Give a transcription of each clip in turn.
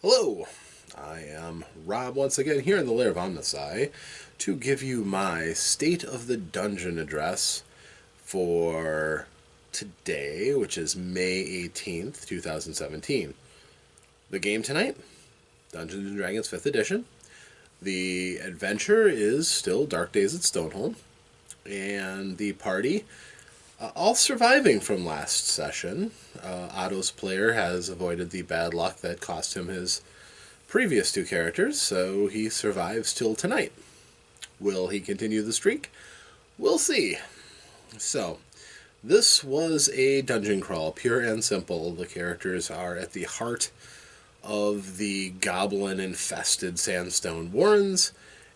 Hello, I am Rob once again here in the lair of OmnusI to give you my State of the Dungeon address for today, which is May 18th, 2017. The game tonight, Dungeons & Dragons 5th Edition. The adventure is still Dark Days at Stonehold, and the party, all surviving from last session. Otto's player has avoided the bad luck that cost him his previous two characters, so he survives till tonight. Will he continue the streak? We'll see. So, this was a dungeon crawl, pure and simple. The characters are at the heart of the goblin-infested sandstone warrens,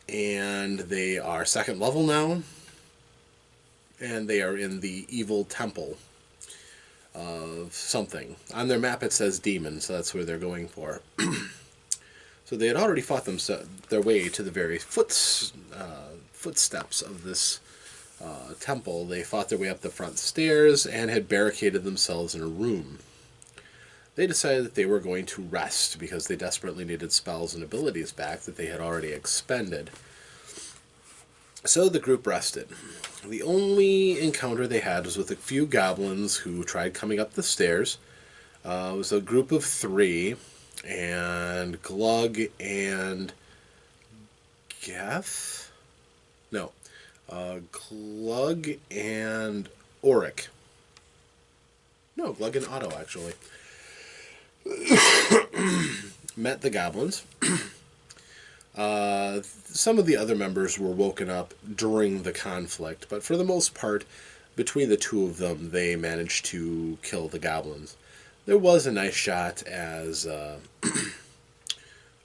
and they are second level now, and they are in the evil temple of something. On their map it says demon, so that's where they're going for. So they had already fought their way to the very footsteps of this temple. They fought their way up the front stairs and had barricaded themselves in a room. They decided that they were going to rest because they desperately needed spells and abilities back that they had already expended. So the group rested. The only encounter they had was with a few goblins who tried coming up the stairs. It was a group of three, and Glug and Geth? No. Glug and Auric. No, Glug and Otto, actually. Met the goblins. Some of the other members were woken up during the conflict, but for the most part, between the two of them, they managed to kill the goblins. There was a nice shot as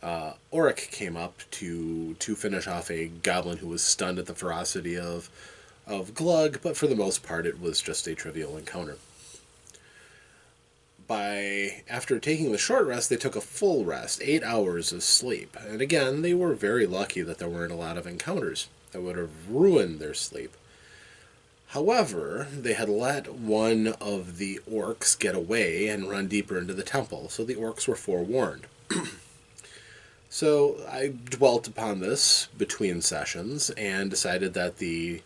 Auric came up to finish off a goblin who was stunned at the ferocity of Glug, but for the most part, it was just a trivial encounter. After taking the short rest, they took a full rest, 8 hours of sleep. And again, they were very lucky that there weren't a lot of encounters that would have ruined their sleep. However, they had let one of the orcs get away and run deeper into the temple, so the orcs were forewarned. So I dwelt upon this between sessions and decided that the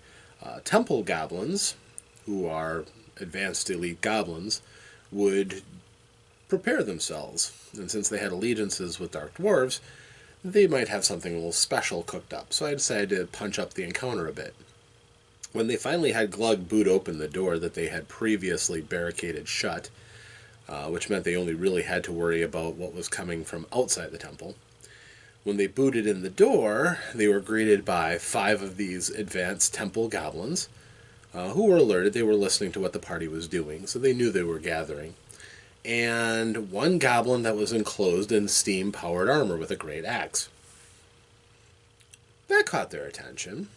temple goblins, who are advanced elite goblins, would prepare themselves. And since they had allegiances with dark dwarves, they might have something a little special cooked up. So I decided to punch up the encounter a bit. When they finally had Glug boot open the door that they had previously barricaded shut, which meant they only really had to worry about what was coming from outside the temple, when they booted in the door, they were greeted by 5 of these advanced temple goblins, who were alerted. They were listening to what the party was doing, so they knew they were gathering. And one goblin that was enclosed in steam-powered armor with a great axe. That caught their attention.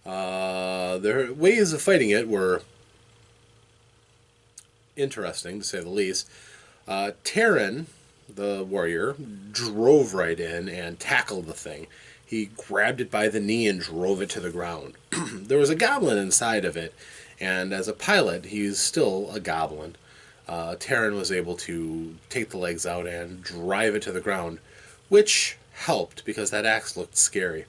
Their ways of fighting it were interesting, to say the least. Terran, the warrior, drove right in and tackled the thing. He grabbed it by the knee and drove it to the ground. There was a goblin inside of it, and as a pilot, he's still a goblin. Terran was able to take the legs out and drive it to the ground, which helped because that axe looked scary.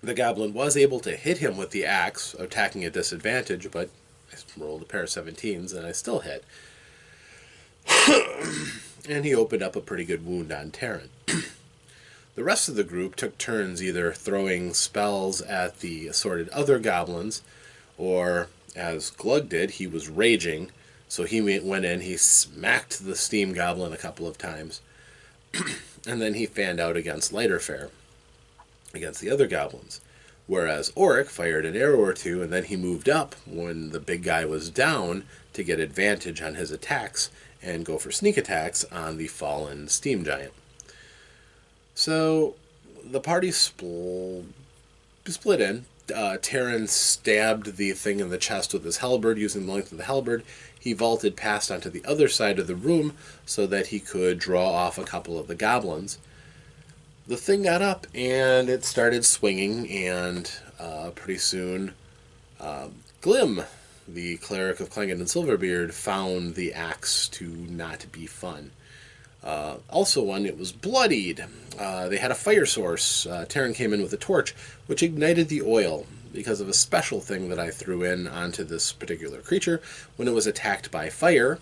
The goblin was able to hit him with the axe, attacking at disadvantage, but I rolled a pair of 17s and I still hit. And he opened up a pretty good wound on Terran. The rest of the group took turns either throwing spells at the assorted other goblins, or, as Glug did, he was raging, so he went in, he smacked the steam goblin a couple of times, and then he fanned out against lighter fare, against the other goblins. Whereas Auric fired an arrow or two, and then he moved up when the big guy was down to get advantage on his attacks and go for sneak attacks on the fallen steam giant. So the party split in. Terran stabbed the thing in the chest with his halberd using the length of the halberd. He vaulted past onto the other side of the room so that he could draw off a couple of the goblins. The thing got up and it started swinging, and pretty soon Glim, the cleric of Clangen and Silverbeard, found the axe to not be fun. Also one, it was bloodied. They had a fire source. Terran came in with a torch, which ignited the oil because of a special thing that I threw in onto this particular creature. When it was attacked by fire,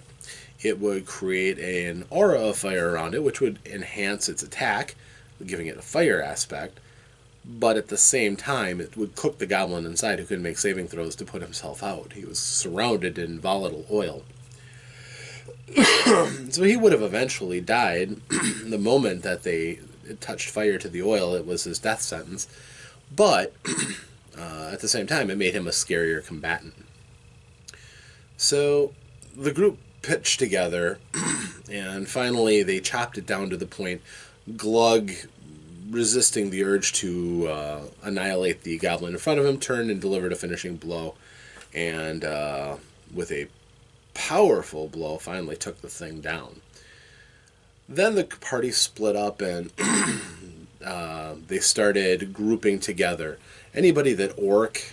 it would create an aura of fire around it, which would enhance its attack, giving it a fire aspect. But at the same time, it would cook the goblin inside, who could make saving throws to put himself out. He was surrounded in volatile oil. So he would have eventually died the moment that they touched fire to the oil. It was his death sentence. But at the same time, it made him a scarier combatant. So the group pitched together, and finally they chopped it down to the point Glug, resisting the urge to annihilate the goblin in front of him, turned and delivered a finishing blow, and with a powerful blow, finally took the thing down. Then the party split up, and they started grouping together. Anybody that Orc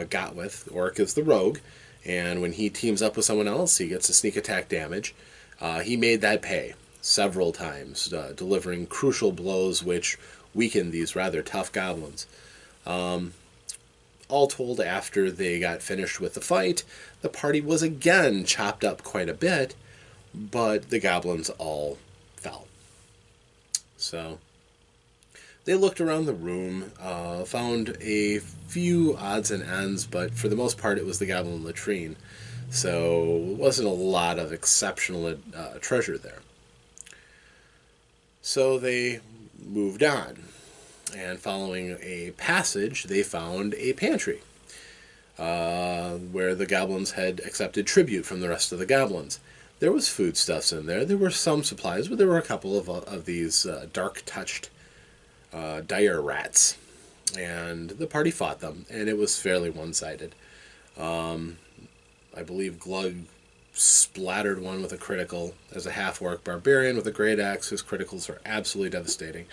got with, Orc is the rogue, and when he teams up with someone else, he gets a sneak attack damage. He made that pay several times, delivering crucial blows which weakened these rather tough goblins. All told, after they got finished with the fight, the party was again chopped up quite a bit, but the goblins all fell. So they looked around the room, found a few odds and ends, but for the most part it was the goblin latrine. So it wasn't a lot of exceptional treasure there. So they moved on, and following a passage, they found a pantry where the goblins had accepted tribute from the rest of the goblins. There was foodstuffs in there. There were some supplies, but there were a couple of these dark-touched dire rats, and the party fought them, and it was fairly one-sided. I believe Glug splattered one with a critical as a half-orc barbarian with a great axe. His criticals are absolutely devastating.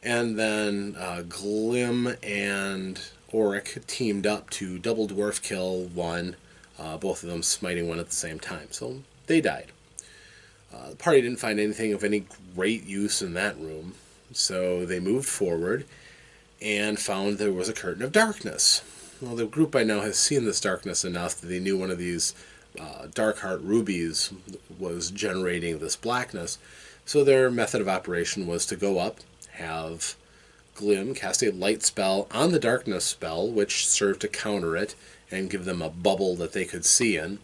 And then Glim and Auric teamed up to double dwarf kill one, both of them smiting one at the same time. So they died. The party didn't find anything of any great use in that room, so they moved forward and found there was a curtain of darkness. Well, the group by now has seen this darkness enough that they knew one of these Darkheart rubies was generating this blackness, so their method of operation was to go up, have Glim cast a light spell on the darkness spell, which served to counter it and give them a bubble that they could see in.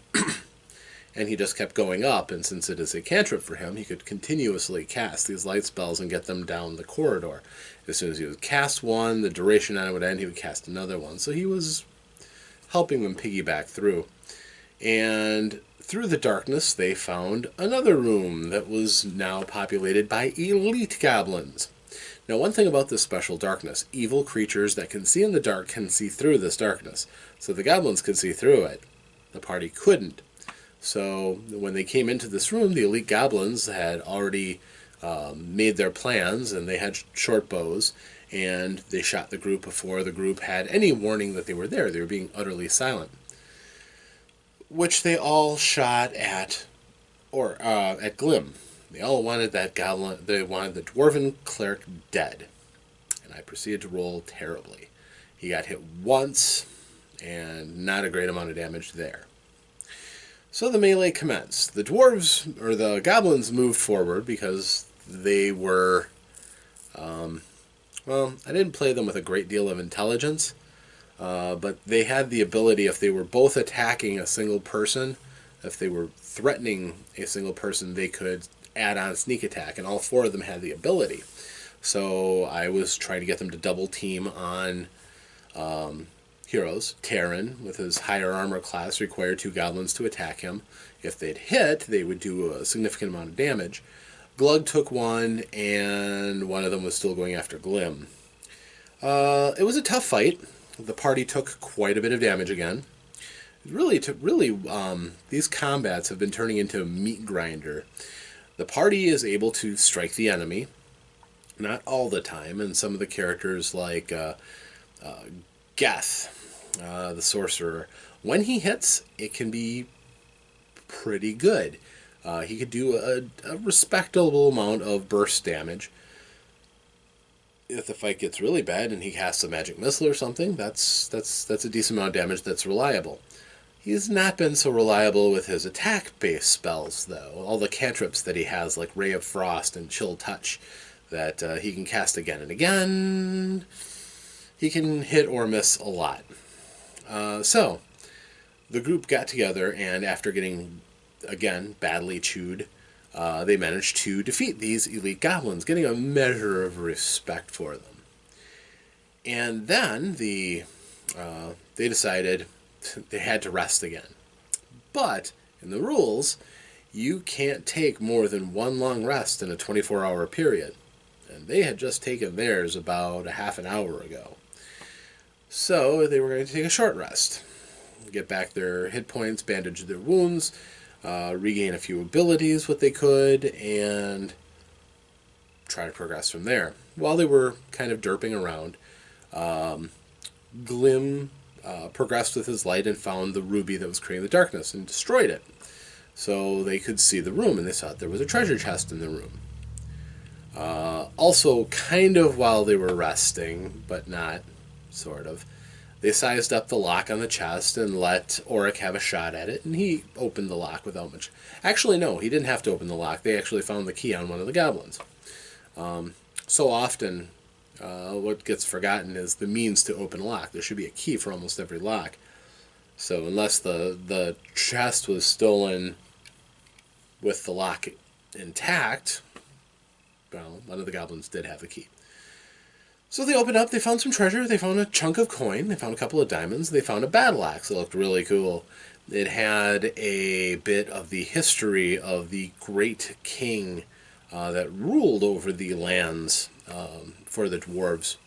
And he just kept going up, and since it is a cantrip for him, he could continuously cast these light spells and get them down the corridor. As soon as he would cast one, the duration on it would end, he would cast another one. So he was helping them piggyback through. And through the darkness, they found another room that was now populated by elite goblins. Now, one thing about this special darkness, evil creatures that can see in the dark can see through this darkness. So the goblins could see through it. The party couldn't. So when they came into this room, the elite goblins had already made their plans, and they had short bows, and they shot the group before the group had any warning that they were there. They were being utterly silent, which they all shot at Glim. They all wanted that goblin. They wanted the dwarven cleric dead, and I proceeded to roll terribly. He got hit once, and not a great amount of damage there. So the melee commenced. The dwarves, or the goblins, moved forward because they were, well, I didn't play them with a great deal of intelligence, but they had the ability, if they were both attacking a single person, if they were threatening a single person, they could add on sneak attack, and all four of them had the ability. So I was trying to get them to double team on heroes. Terran, with his higher armor class, required two goblins to attack him. If they'd hit, they would do a significant amount of damage. Glug took one, and one of them was still going after Glim. It was a tough fight. The party took quite a bit of damage again. These combats have been turning into a meat grinder. The party is able to strike the enemy, not all the time, and some of the characters like Geth, the sorcerer, when he hits, it can be pretty good. He could do a respectable amount of burst damage. If the fight gets really bad and he casts a magic missile or something, that's a decent amount of damage that's reliable. He's not been so reliable with his attack-based spells, though. All the cantrips that he has, like Ray of Frost and Chill Touch, that he can cast again and again, he can hit or miss a lot. So, the group got together, and after getting, again, badly chewed, they managed to defeat these elite goblins, getting a measure of respect for them. And then they decided they had to rest again. But in the rules, you can't take more than one long rest in a 24-hour period. And they had just taken theirs about a half an hour ago. So they were going to take a short rest, get back their hit points, bandage their wounds, regain a few abilities, what they could, and try to progress from there. While they were kind of derping around, Glim progressed with his light and found the ruby that was creating the darkness and destroyed it. So they could see the room, and they thought there was a treasure chest in the room. Also, kind of while they were resting, but not, sort of, they sized up the lock on the chest and let Auric have a shot at it, and he opened the lock without much... Actually, no, he didn't have to open the lock. They actually found the key on one of the goblins. So often, what gets forgotten is the means to open a lock. There should be a key for almost every lock. So unless the chest was stolen with the lock intact, well, one of the goblins did have the key. So they opened up, they found some treasure, they found a chunk of coin, they found a couple of diamonds, they found a battle axe that looked really cool. It had a bit of the history of the great king that ruled over the lands for the dwarves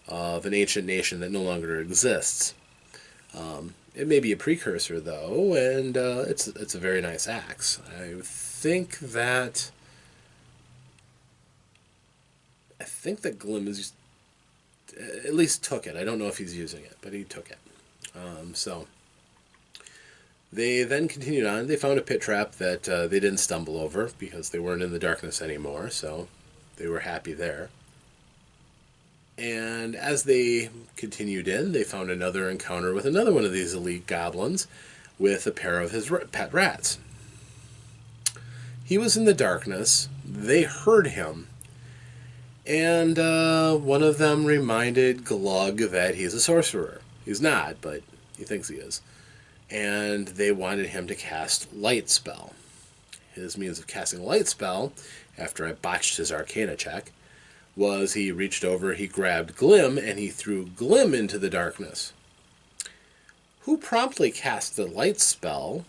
of an ancient nation that no longer exists. It may be a precursor, though, and it's a very nice axe. I think that Glim is at least took it. I don't know if he's using it, but he took it. So they then continued on. They found a pit trap that they didn't stumble over because they weren't in the darkness anymore, so they were happy there. And as they continued in, they found another encounter with another one of these elite goblins with a pair of his pet rats. He was in the darkness. They heard him. And one of them reminded Glug that he's a sorcerer. He's not, but he thinks he is. And they wanted him to cast Light Spell. His means of casting a Light Spell, after I botched his Arcana check, was he reached over, he grabbed Glim, and he threw Glim into the darkness. Who promptly cast the Light Spell,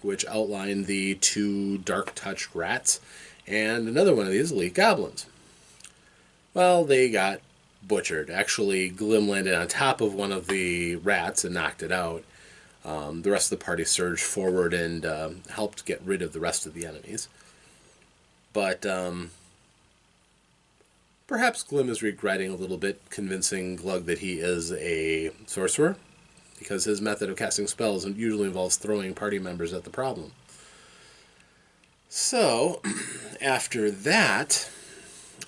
which outlined the two dark-touched rats, and another one of these elite goblins. Well, they got butchered. Actually, Glim landed on top of one of the rats and knocked it out. The rest of the party surged forward and helped get rid of the rest of the enemies. But perhaps Glim is regretting a little bit convincing Glug that he is a sorcerer, because his method of casting spells usually involves throwing party members at the problem. So, after that...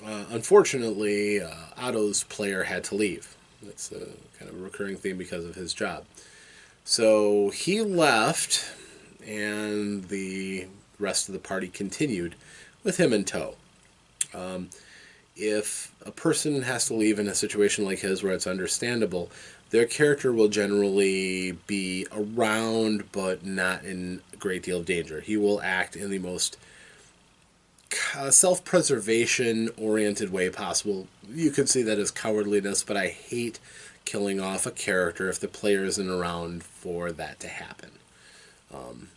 unfortunately, Otto's player had to leave. That's a kind of a recurring theme because of his job. So he left, and the rest of the party continued with him in tow. If a person has to leave in a situation like his where it's understandable, their character will generally be around but not in a great deal of danger. He will act in the most self-preservation oriented way possible. You could see that as cowardliness, but I hate killing off a character if the player isn't around for that to happen.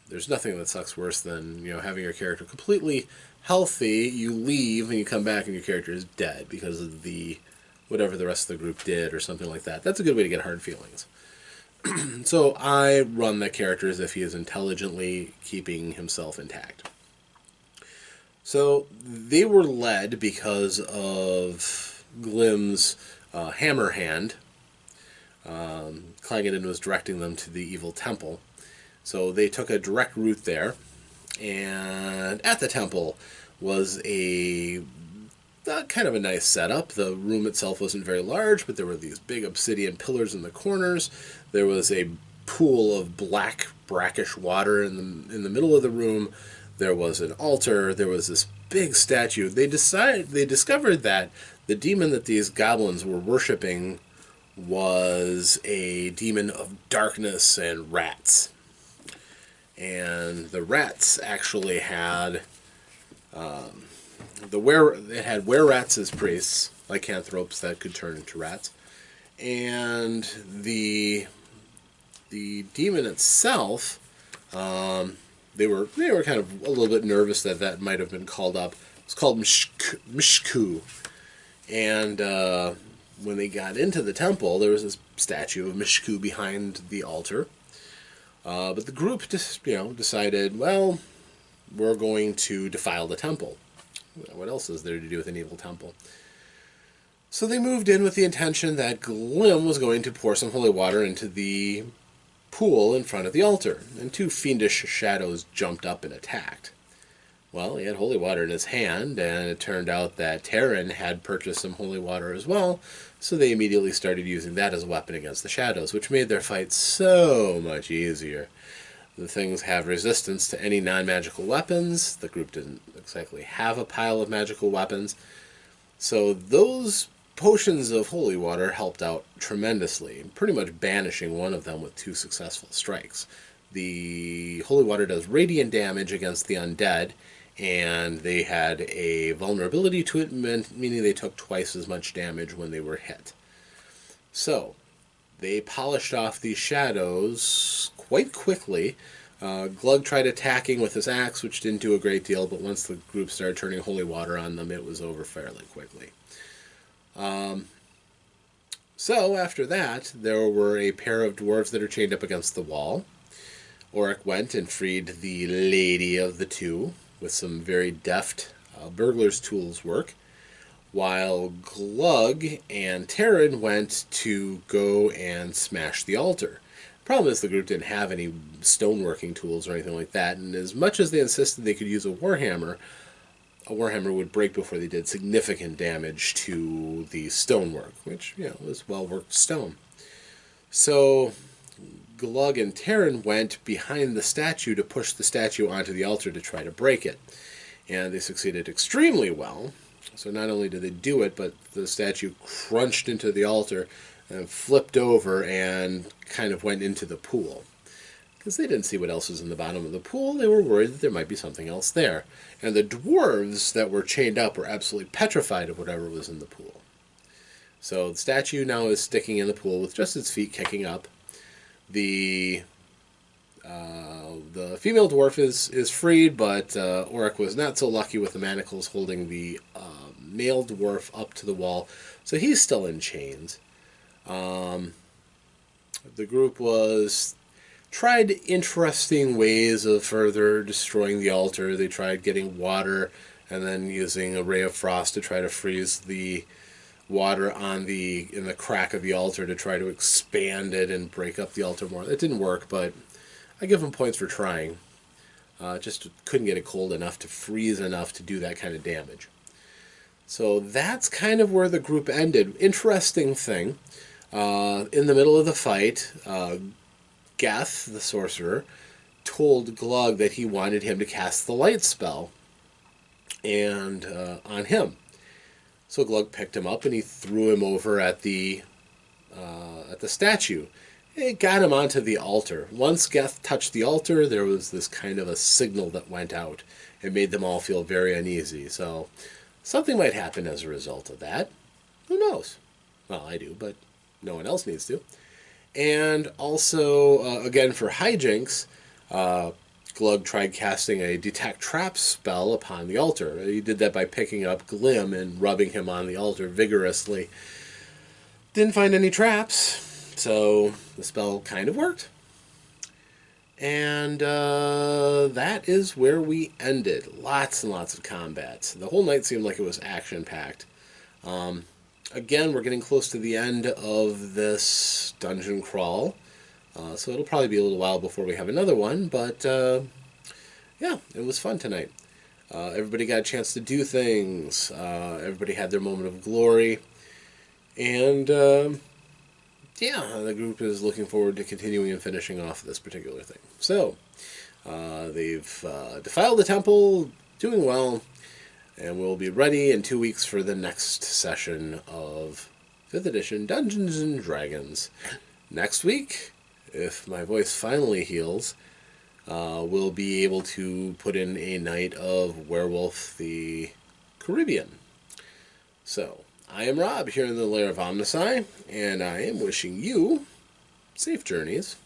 There's nothing that sucks worse than having your character completely healthy, you leave and you come back and your character is dead because of the whatever the rest of the group did or something like that. That's a good way to get hard feelings. So I run that character as if he is intelligently keeping himself intact. So they were led because of Glim's hammer hand. Clangeddon was directing them to the evil temple. So they took a direct route there. And at the temple was a kind of a nice setup. The room itself wasn't very large, but there were these big obsidian pillars in the corners. There was a pool of black, brackish water in the middle of the room. There was an altar. There was this big statue. They discovered that the demon that these goblins were worshiping was a demon of darkness and rats. And the rats actually had it had were-rats as priests, lycanthropes that could turn into rats, and the demon itself, they were kind of a little bit nervous that might have been called up. It's called Mishku, and when they got into the temple, there was this statue of Mishku behind the altar. But the group just decided, well, we're going to defile the temple. What else is there to do with an evil temple? So they moved in with the intention that Glim was going to pour some holy water into the pool in front of the altar, and two fiendish shadows jumped up and attacked. Well, he had holy water in his hand, and it turned out that Terran had purchased some holy water as well, so they immediately started using that as a weapon against the shadows, which made their fight so much easier. The things have resistance to any non-magical weapons. The group didn't exactly have a pile of magical weapons. So those potions of holy water helped out tremendously, pretty much banishing one of them with 2 successful strikes. The holy water does radiant damage against the undead, and they had a vulnerability to it, meaning they took twice as much damage when they were hit. So they polished off these shadows quite quickly. Glug tried attacking with his axe, which didn't do a great deal, but once the group started turning holy water on them, it was over fairly quickly. So after that, there were a pair of dwarves that are chained up against the wall. Auric went and freed the lady of the two with some very deft burglar's tools work, while Glug and Terran went to go and smash the altar. The problem is the group didn't have any stoneworking tools or anything like that, and as much as they insisted they could use a warhammer would break before they did significant damage to the stonework, which, was well-worked stone. So Glug and Terran went behind the statue to push the statue onto the altar to try to break it, and they succeeded extremely well. So not only did they do it, but the statue crunched into the altar and flipped over and kind of went into the pool. Because they didn't see what else was in the bottom of the pool, they were worried that there might be something else there. And the dwarves that were chained up were absolutely petrified of whatever was in the pool. So the statue now is sticking in the pool with just its feet kicking up. The female dwarf is freed, but Auric was not so lucky with the manacles holding the male dwarf up to the wall, so he's still in chains. The group tried interesting ways of further destroying the altar. They tried getting water and then using a ray of frost to try to freeze the water in the crack of the altar to try to expand it and break up the altar more. It didn't work, but I give them points for trying. Just couldn't get it cold enough to freeze enough to do that kind of damage. So that's kind of where the group ended. Interesting thing, in the middle of the fight, Geth, the sorcerer, told Glug that he wanted him to cast the light spell and on him. So Glug picked him up and he threw him over at the statue. It got him onto the altar. Once Geth touched the altar, there was this kind of a signal that went out. It made them all feel very uneasy. So something might happen as a result of that. Who knows? Well, I do, but no one else needs to. And also, again, for hijinks, Glug tried casting a detect trap spell upon the altar. He did that by picking up Glim and rubbing him on the altar vigorously. Didn't find any traps, so the spell kind of worked. And that is where we ended. Lots and lots of combats. The whole night seemed like it was action-packed. Again, we're getting close to the end of this dungeon crawl, so it'll probably be a little while before we have another one, but yeah, it was fun tonight. Everybody got a chance to do things. Everybody had their moment of glory. And yeah, the group is looking forward to continuing and finishing off this particular thing. So, they've defiled the temple, doing well, and we'll be ready in 2 weeks for the next session of 5th edition Dungeons and Dragons. Next week, if my voice finally heals, we'll be able to put in a night of Werewolf the Caribbean. So, I am Rob here in the lair of OmnusI, and I am wishing you safe journeys.